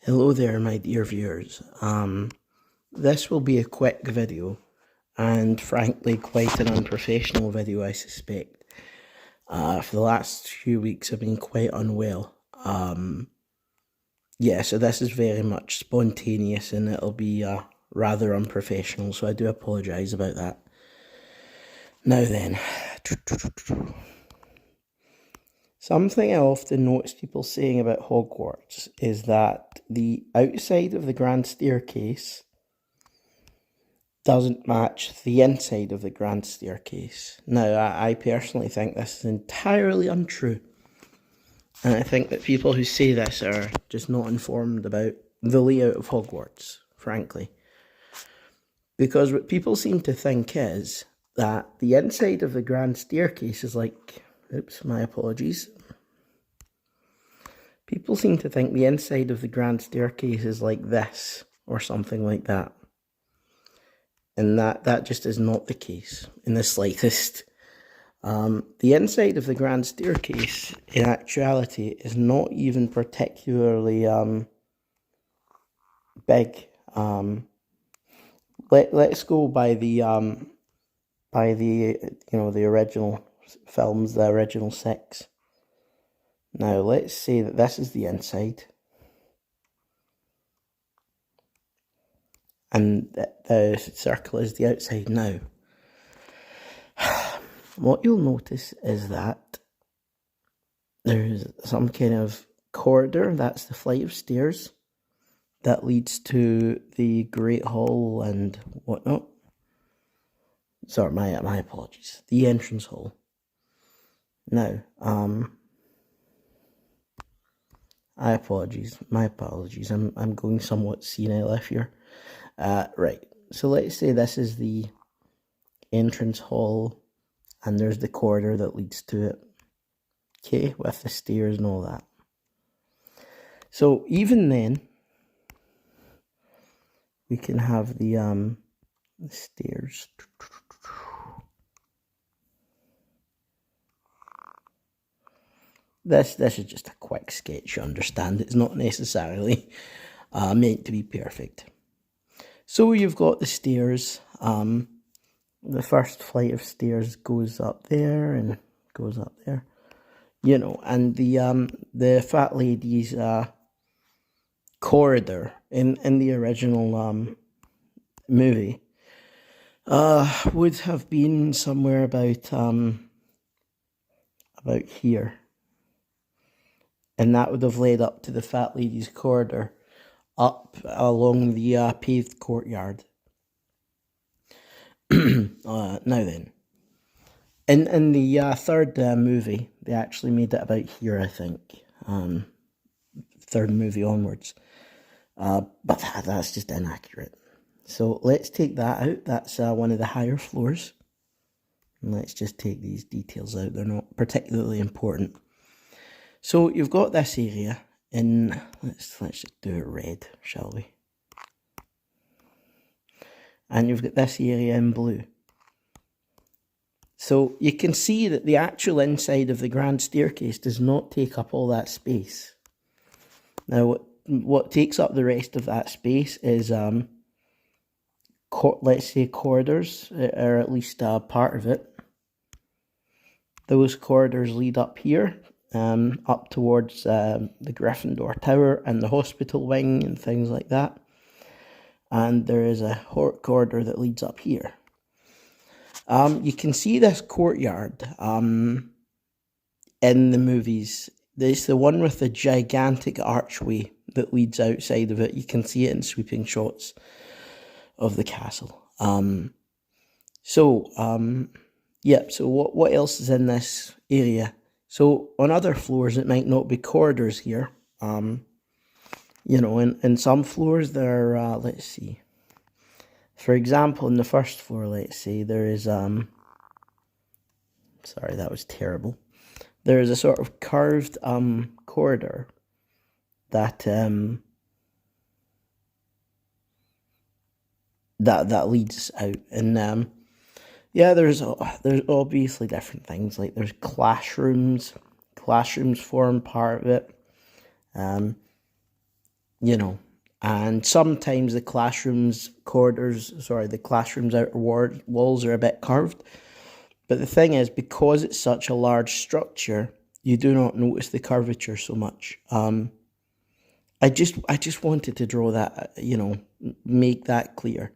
Hello there, my dear viewers. This will be a quick video, and frankly quite an unprofessional video, I suspect. For the last few weeks I've been quite unwell. So this is very much spontaneous and it'll be rather unprofessional, so I do apologise about that. Now then, something I often notice people saying about Hogwarts is that the outside of the grand staircase doesn't match the inside of the grand staircase. Now, I personally think this is entirely untrue. And I think that people who say this are just not informed about the layout of Hogwarts, frankly. Because what people seem to think is that the inside of the grand staircase is like... Oops, my apologies. People seem to think the inside of the grand staircase is like this, or something like that. And that just is not the case, in the slightest. The inside of the grand staircase, in actuality, is not even particularly big. Let's go by the the original films, the original 6. Now let's say that this is the inside, and the circle is the outside. Now, what you'll notice is that there's some kind of corridor, that's the flight of stairs, that leads to the Great Hall and whatnot. Sorry, my apologies. The entrance hall. Now, my apologies. I'm going somewhat senile here. Right. So let's say this is the entrance hall, and there's the corridor that leads to it. Okay, with the stairs and all that. So even then, we can have the stairs. This is just a quick sketch, you understand. It's not necessarily meant to be perfect. So you've got the stairs. The first flight of stairs goes up there and goes up there. And the fat lady's corridor in the original movie would have been somewhere about here. And that would have led up to the fat lady's corridor, up along the paved courtyard. Now then, in the third movie, they actually made it about here, I think. Third movie onwards. But that's just inaccurate. So let's take that out. That's one of the higher floors. And let's just take these details out. They're not particularly important. So you've got this area in, let's just do it red, shall we? And you've got this area in blue. So you can see that the actual inside of the grand staircase does not take up all that space. Now, what takes up the rest of that space is, let's say, corridors, or at least part of it. Those corridors lead up here. Up towards the Gryffindor Tower and the hospital wing and things like that. And there is a corridor that leads up here. You can see this courtyard in the movies. There's the one with the gigantic archway that leads outside of it. You can see it in sweeping shots of the castle. So what else is in this area? So on other floors, it might not be corridors here. In some floors there are, let's see. For example, in the first floor, let's say, there is, sorry, that was terrible. There is a sort of curved corridor that that leads out. And there's obviously different things, like there's classrooms form part of it. you know, and sometimes the classrooms outer walls are a bit curved. But the thing is, because it's such a large structure, you do not notice the curvature so much. I just wanted to draw that, make that clear.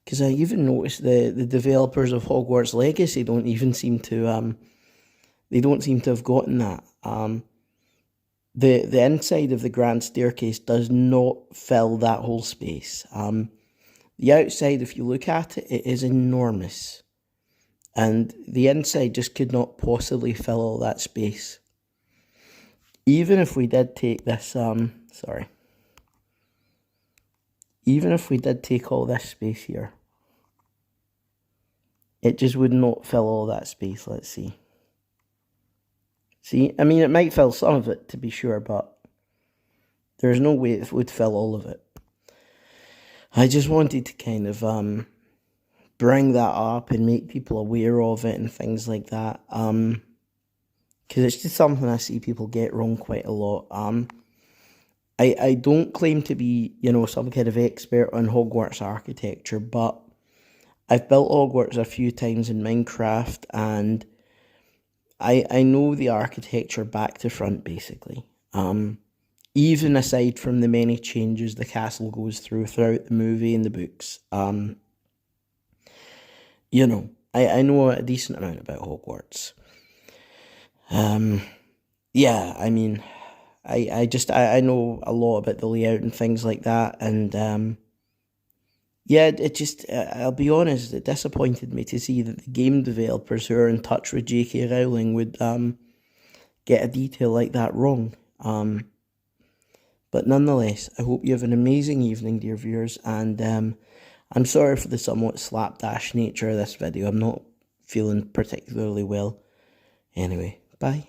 Because I even noticed the developers of Hogwarts Legacy don't seem to have gotten that. The inside of the grand staircase does not fill that whole space. The outside, if you look at it, it is enormous. And the inside just could not possibly fill all that space. Even if we did take this, even if we did take all this space here, it just would not fill all that space. Let's see. See, I mean, it might fill some of it, to be sure, but there's no way it would fill all of it. I just wanted to kind of bring that up and make people aware of it and things like that. Because it's just something I see people get wrong quite a lot. I don't claim to be, some kind of expert on Hogwarts architecture, but I've built Hogwarts a few times in Minecraft, and I know the architecture back to front, basically. Even aside from the many changes the castle goes throughout the movie and the books. I know a decent amount about Hogwarts. Yeah, I mean, I know a lot about the layout and things like that, and yeah, it just, I'll be honest, it disappointed me to see that the game developers who are in touch with jkrowling would get a detail like that wrong. But nonetheless, I hope you have an amazing evening, dear viewers, and I'm sorry for the somewhat slapdash nature of this video. I'm not feeling particularly well. Anyway, bye.